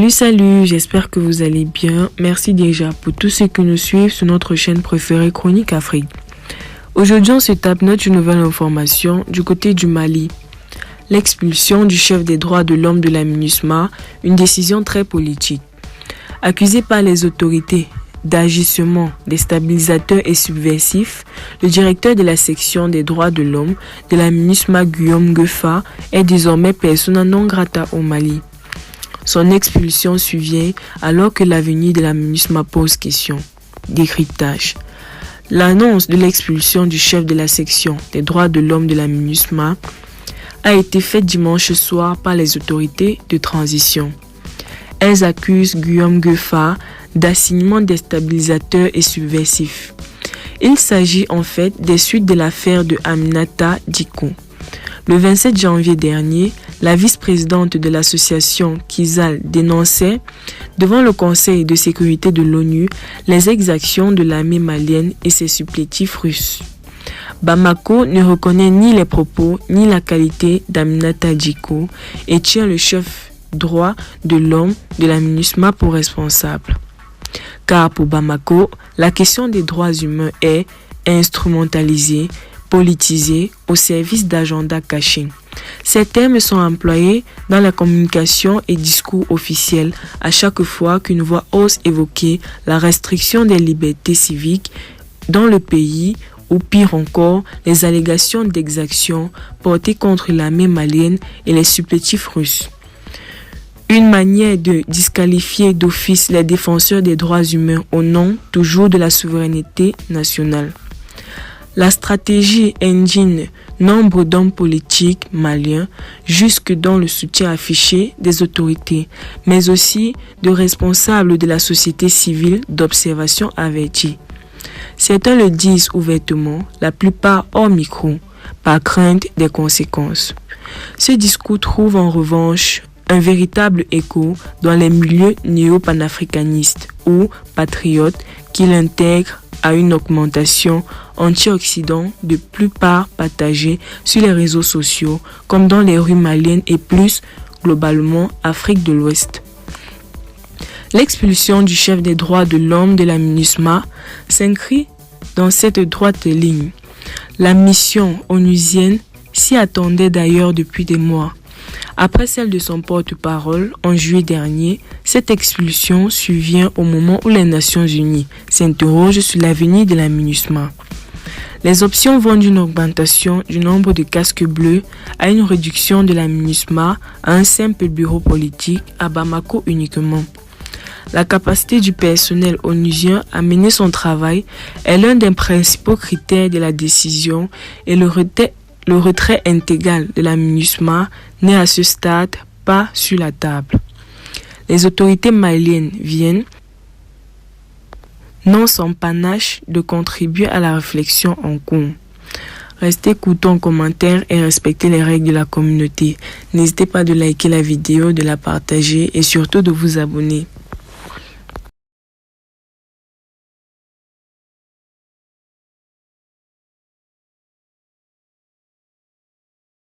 Salut, j'espère que vous allez bien. Merci déjà pour tous ceux qui nous suivent sur notre chaîne préférée Chronique Afrique. Aujourd'hui, on se tape notre nouvelle information du côté du Mali. L'expulsion du chef des droits de l'homme de la MINUSMA, une décision très politique. Accusé par les autorités d'agissement déstabilisateur et subversif, le directeur de la section des droits de l'homme de la MINUSMA, Guillaume Gueffa, est désormais persona non grata au Mali. Son expulsion survient alors que l'avenir de la MINUSMA pose question. Décryptage. L'annonce de l'expulsion du chef de la section des droits de l'homme de la MINUSMA a été faite dimanche soir par les autorités de transition. Elles accusent Guillaume Gueffa d'assignement déstabilisateur et subversif. Il s'agit en fait des suites de l'affaire de Aminata Dicko. Le 27 janvier dernier, la vice-présidente de l'association Kizal dénonçait devant le Conseil de sécurité de l'ONU les exactions de l'armée malienne et ses supplétifs russes. Bamako ne reconnaît ni les propos ni la qualité d'Aminata Dicko et tient le chef droit de l'homme de la MINUSMA pour responsable. Car pour Bamako, la question des droits humains est instrumentalisée, politisée au service d'agendas cachés. Ces termes sont employés dans la communication et discours officiels à chaque fois qu'une voix ose évoquer la restriction des libertés civiques dans le pays ou pire encore, les allégations d'exactions portées contre l'armée malienne et les supplétifs russes. Une manière de disqualifier d'office les défenseurs des droits humains au nom toujours de la souveraineté nationale. La stratégie indigne nombre d'hommes politiques maliens jusque dans le soutien affiché des autorités, mais aussi de responsables de la société civile d'observation avertis. Certains le disent ouvertement, la plupart hors micro, par crainte des conséquences. Ce discours trouve en revanche un véritable écho dans les milieux néo-panafricanistes ou patriotes qui l'intègrent à une augmentation anti-Occident de plupart partagée sur les réseaux sociaux comme dans les rues maliennes et plus globalement Afrique de l'Ouest. L'expulsion du chef des droits de l'homme de la MINUSMA s'inscrit dans cette droite ligne. La mission onusienne s'y attendait d'ailleurs depuis des mois. Après celle de son porte-parole en juillet dernier, cette expulsion survient au moment où les Nations Unies s'interrogent sur l'avenir de la MINUSMA. Les options vont d'une augmentation du nombre de casques bleus à une réduction de la MINUSMA à un simple bureau politique à Bamako uniquement. La capacité du personnel onusien à mener son travail est l'un des principaux critères de la décision et le retrait intégral de la MINUSMA n'est à ce stade pas sur la table. Les autorités maliennes viennent, non sans panache, de contribuer à la réflexion en cours. Restez coutons en commentaire et respectez les règles de la communauté. N'hésitez pas de liker la vidéo, de la partager et surtout de vous abonner.